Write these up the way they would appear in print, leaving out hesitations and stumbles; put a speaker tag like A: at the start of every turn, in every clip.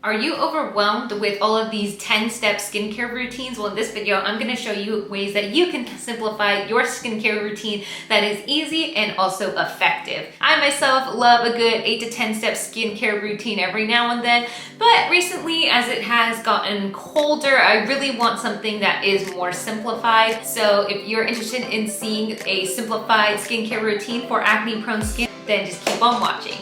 A: Are you overwhelmed with all of these 10-step skincare routines? Well, in this video, I'm gonna show you ways that you can simplify your skincare routine that is easy and also effective. I myself love a good 8 to 10-step skincare routine every now and then, but recently, as it has gotten colder, I really want something that is more simplified. So if you're interested in seeing a simplified skincare routine for acne-prone skin, then just keep on watching.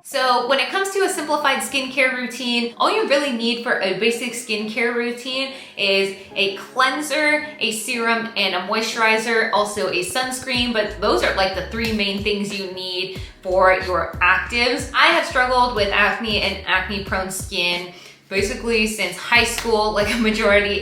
A: So when it comes to a simplified skincare routine, all you really need for a basic skincare routine is a cleanser, a serum, and a moisturizer, also a sunscreen, but those are like the three main things you need for your actives. I have struggled with acne and acne-prone skin basically since high school, like a majority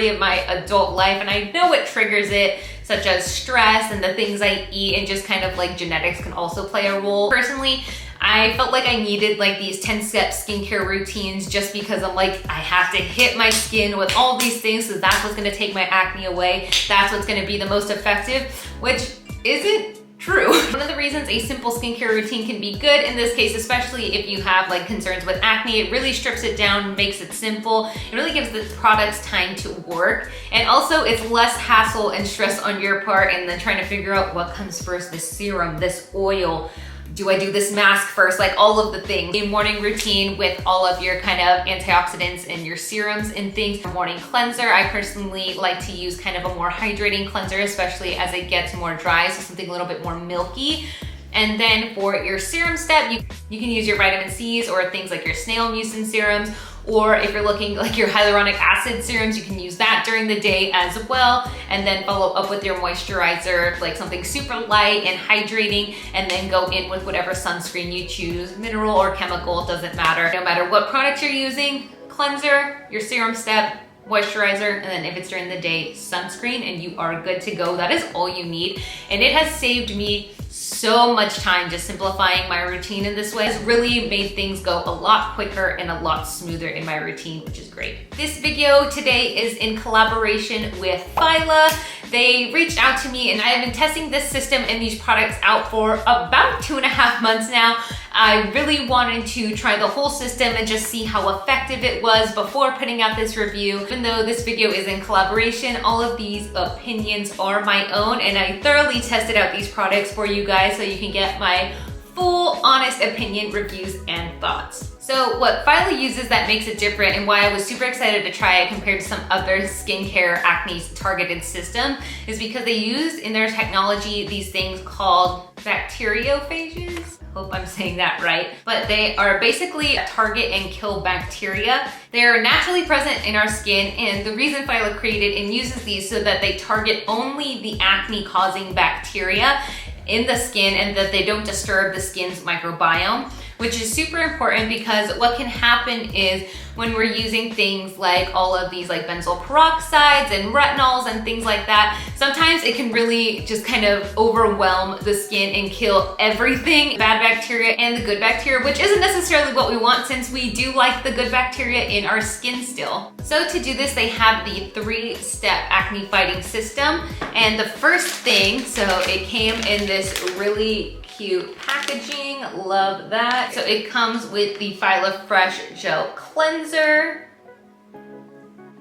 A: of my adult life, and I know what triggers it, such as stress and the things I eat, and just kind of like genetics can also play a role. Personally, I felt like I needed like these 10-step skincare routines just because I'm like, I have to hit my skin with all these things because that's what's gonna take my acne away. That's what's gonna be the most effective, which isn't true. One of the reasons a simple skincare routine can be good in this case, especially if you have like concerns with acne, it really strips it down, makes it simple. It really gives the products time to work. And also it's less hassle and stress on your part and then trying to figure out what comes first, this serum, this oil. Do I do this mask first? Like all of the things. A morning routine with all of your kind of antioxidants and your serums and things. A morning cleanser, I personally like to use kind of a more hydrating cleanser, especially as it gets more dry, so something a little bit more milky. And then for your serum step, you can use your vitamin C's or things like your snail mucin serums, or if you're looking like your hyaluronic acid serums, you can use that during the day as well. And then follow up with your moisturizer, like something super light and hydrating, and then go in with whatever sunscreen you choose, mineral or chemical, doesn't matter. No matter what product you're using, cleanser, your serum step, moisturizer, and then if it's during the day, sunscreen, and you are good to go. That is all you need. And it has saved me so much time just simplifying my routine in this way. It's really made things go a lot quicker and a lot smoother in my routine, which is great. This video today is in collaboration with Phyla. They reached out to me and I have been testing this system and these products out for about 2.5 months now. I really wanted to try the whole system and just see how effective it was before putting out this review. Even though this video is in collaboration, all of these opinions are my own, and I thoroughly tested out these products for you guys so you can get my full, honest opinion, reviews, and thoughts. So what Phyla uses that makes it different and why I was super excited to try it compared to some other skincare acne targeted system is because they use in their technology these things called Bacteriophages. Hope I'm saying that right. But they are basically target and kill bacteria. They're naturally present in our skin, and the reason Phyla created and uses these so that they target only the acne causing bacteria in the skin and that they don't disturb the skin's microbiome, which is super important because what can happen is when we're using things like all of these like benzoyl peroxides and retinols and things like that, sometimes it can really just kind of overwhelm the skin and kill everything, bad bacteria and the good bacteria, which isn't necessarily what we want since we do like the good bacteria in our skin still. So to do this, they have the 3-step acne fighting system. And the first thing, so it came in this really cute packaging, love that. So it comes with the Phyla Phresh Gel Cleanser,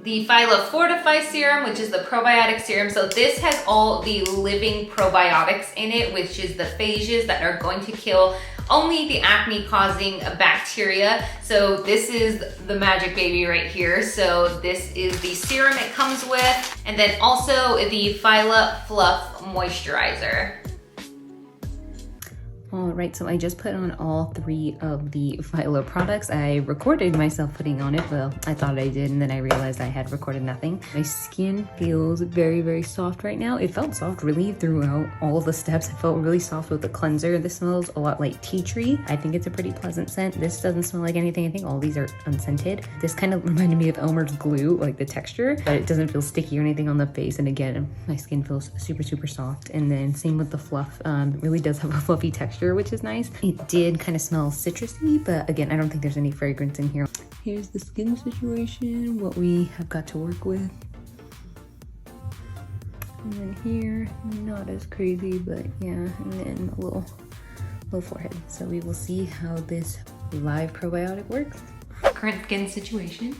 A: the Phyla Phortify Serum, which is the probiotic serum. So this has all the living probiotics in it, which is the phages that are going to kill only the acne causing bacteria. So this is the magic baby right here. So this is the serum it comes with, and then also the Phyla Phluff Moisturizer.
B: All right, so I just put on all 3 of the Phyla products. I recorded myself putting on it. Well, I thought I did, and then I realized I had recorded nothing. My skin feels very, very soft right now. It felt soft really throughout all the steps. It felt really soft with the cleanser. This smells a lot like tea tree. I think it's a pretty pleasant scent. This doesn't smell like anything. I think all these are unscented. This kind of reminded me of Elmer's glue, like the texture, but it doesn't feel sticky or anything on the face. And again, my skin feels super, super soft. And then same with the fluff. It really does have a fluffy texture, which is nice. It did kind of smell citrusy, but again, I don't think there's any fragrance in here. Here's the skin situation, what we have got to work with. And then here, not as crazy, but yeah, and then a little low forehead. So we will see how this live probiotic works.
A: Current skin situation.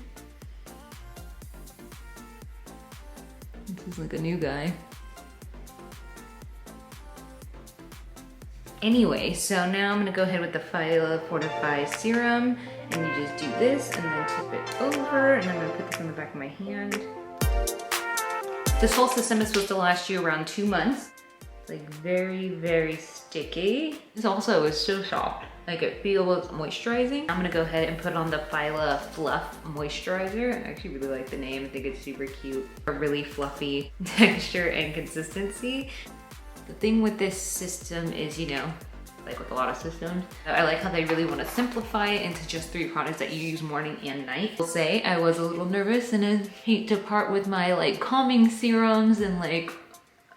A: This is like a new guy. Anyway, so now I'm gonna go ahead with the Phyla Phortify Serum, and you just do this and then tip it over, and I'm gonna put this on the back of my hand. This whole system is supposed to last you around 2 months. It's like very, very sticky. This also is so soft. Like it feels moisturizing. I'm gonna go ahead and put on the Phyla Phluff Moisturizer. I actually really like the name. I think it's super cute. A really fluffy texture and consistency. The thing with this system is, you know, like with a lot of systems, I like how they really want to simplify it into just 3 products that you use morning and night. I'll say I was a little nervous and I hate to part with my like calming serums and like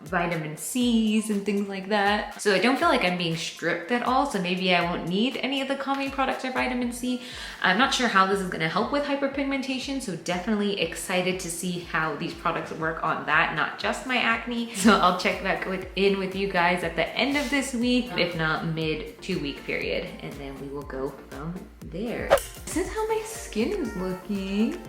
A: vitamin C's and things like that. So I don't feel like I'm being stripped at all. So maybe I won't need any of the calming products or vitamin C. I'm not sure how this is gonna help with hyperpigmentation. So definitely excited to see how these products work on that, not just my acne. So I'll check back in with you guys at the end of this week, if not mid 2-week period. And then we will go from there. This is how my skin is looking.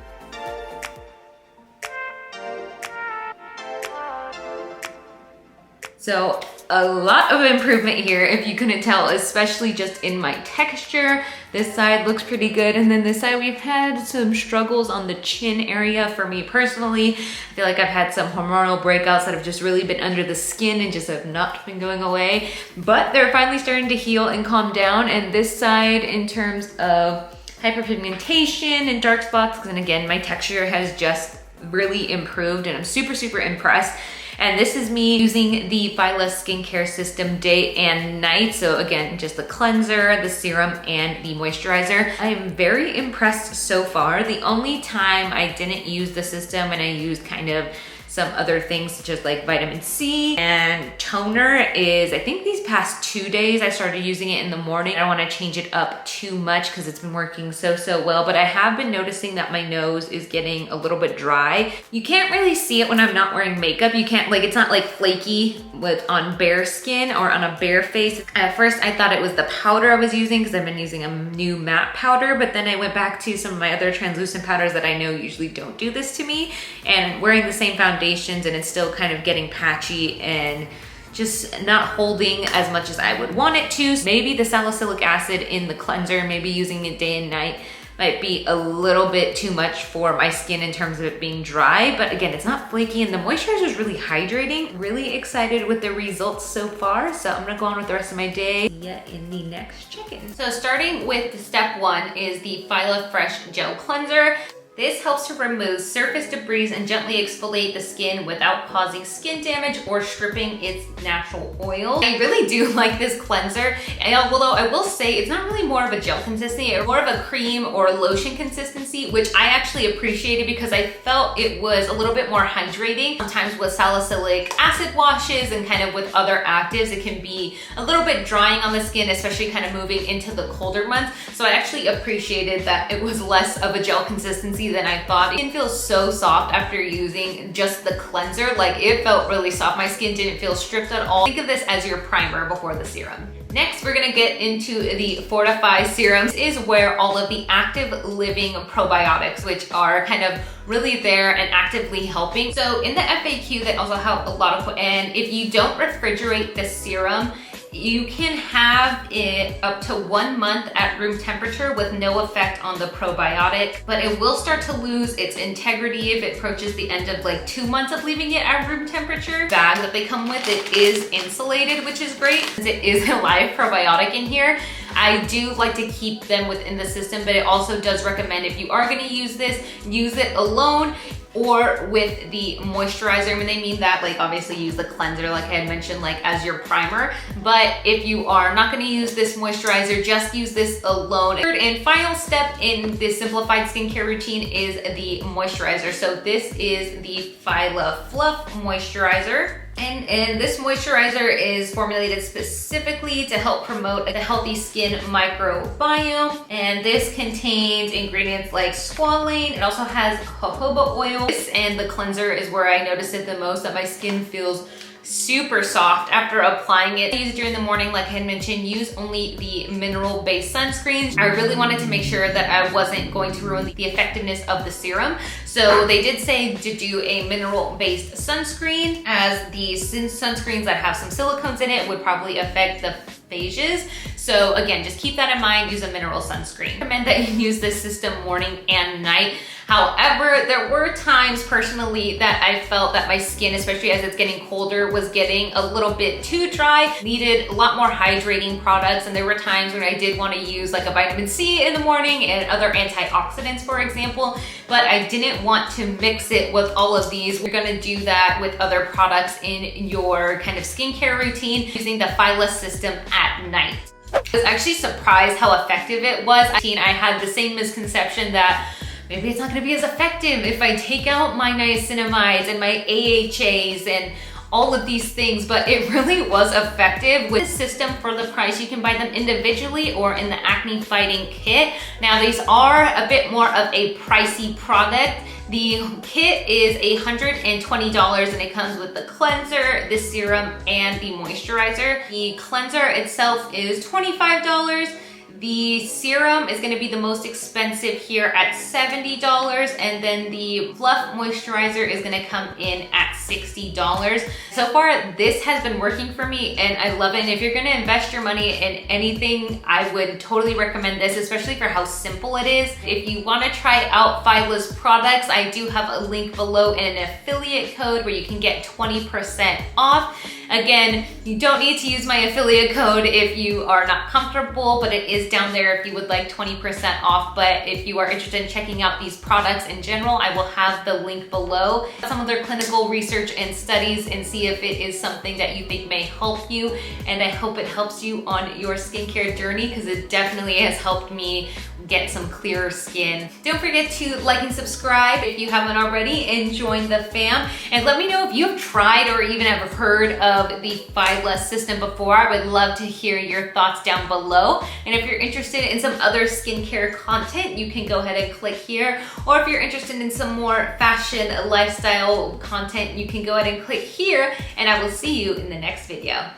A: So a lot of improvement here, if you couldn't tell, especially just in my texture. This side looks pretty good. And then this side, we've had some struggles on the chin area for me personally. I feel like I've had some hormonal breakouts that have just really been under the skin and just have not been going away. But they're finally starting to heal and calm down. And this side, in terms of hyperpigmentation and dark spots, and again, my texture has just really improved and I'm super, super impressed. And this is me using the Phyla Skincare system day and night. So again, just the cleanser, the serum, and the moisturizer. I am very impressed so far. The only time I didn't use the system and I used kind of some other things such as like vitamin C and toner is, I think these past 2 days I started using it in the morning. I don't want to change it up too much because it's been working so well, but I have been noticing that my nose is getting a little bit dry. You can't really see it when I'm not wearing makeup. You can't, like, it's not like flaky on bare skin or on a bare face. At first I thought it was the powder I was using because I've been using a new matte powder, but then I went back to some of my other translucent powders that I know usually don't do this to me, and wearing the same foundation, and it's still kind of getting patchy and just not holding as much as I would want it to. Maybe the salicylic acid in the cleanser, maybe using it day and night, might be a little bit too much for my skin in terms of it being dry, but again, it's not flaky and the moisturizer is really hydrating. Really excited with the results so far. So I'm gonna go on with the rest of my day. See ya in the next check-in. So starting with step 1 is the Phyla Phresh Gel Cleanser. This helps to remove surface debris and gently exfoliate the skin without causing skin damage or stripping its natural oil. I really do like this cleanser, although I will say it's not really more of a gel consistency, or more of a cream or lotion consistency, which I actually appreciated because I felt it was a little bit more hydrating. Sometimes with salicylic acid washes and kind of with other actives, it can be a little bit drying on the skin, especially kind of moving into the colder months. So I actually appreciated that it was less of a gel consistency than I thought. It feels so soft after using just the cleanser. Like, it felt really soft. My skin didn't feel stripped at all. Think of this as your primer before the serum. Next, we're gonna get into the Phortify serum. This is where all of the active living probiotics, which are kind of really there and actively helping. So in the FAQ, they also have a lot of, and if you don't refrigerate the serum, you can have it up to 1 month at room temperature with no effect on the probiotic, but it will start to lose its integrity if it approaches the end of like 2 months of leaving it at room temperature. The bag that they come with, it is insulated, which is great since it is a live probiotic in here. I do like to keep them within the system, but it also does recommend if you are gonna use this, use it alone or with the moisturizer. I mean, they mean that, like, obviously use the cleanser, like I had mentioned, like as your primer. But if you are not gonna use this moisturizer, just use this alone. Third and final step in this simplified skincare routine is the moisturizer. So this is the Phyla Phluff Moisturizer. And this moisturizer is formulated specifically to help promote a healthy skin microbiome. And this contains ingredients like squalane. It also has jojoba oil. This and the cleanser is where I notice it the most, that my skin feels super soft after applying it. I use it during the morning, like I had mentioned, use only the mineral-based sunscreens. I really wanted to make sure that I wasn't going to ruin the effectiveness of the serum. So they did say to do a mineral-based sunscreen, as the sunscreens that have some silicones in it would probably affect the phages. So again, just keep that in mind, use a mineral sunscreen. I recommend that you use this system morning and night. However, there were times personally that I felt that my skin, especially as it's getting colder, was getting a little bit too dry, needed a lot more hydrating products. And there were times when I did want to use like a vitamin C in the morning and other antioxidants, for example, but I didn't want to mix it with all of these. We're going to do that with other products in your kind of skincare routine using the Phyla system at night. I was actually surprised how effective it was. I had the same misconception that maybe it's not gonna be as effective if I take out my niacinamides and my AHAs and all of these things, but it really was effective. With this system for the price, you can buy them individually or in the acne fighting kit. Now these are a bit more of a pricey product. The kit is $120 and it comes with the cleanser, the serum, and the moisturizer. The cleanser itself is $25. The serum is gonna be the most expensive here at $70, and then the Phluff moisturizer is gonna come in at $60. So far, this has been working for me and I love it. And if you're gonna invest your money in anything, I would totally recommend this, especially for how simple it is. If you wanna try out Phyla's products, I do have a link below and an affiliate code where you can get 20% off. Again, you don't need to use my affiliate code if you are not comfortable, but it is down there if you would like 20% off. But if you are interested in checking out these products in general, I will have the link below. Some of their clinical research and studies and see if it is something that you think may help you. And I hope it helps you on your skincare journey, because it definitely has helped me get some clearer skin. Don't forget to like and subscribe if you haven't already, and join the fam. And let me know if you've tried or even ever heard of the Phyla system before. I would love to hear your thoughts down below. And if you're interested in some other skincare content, you can go ahead and click here. Or if you're interested in some more fashion lifestyle content, you can go ahead and click here, and I will see you in the next video.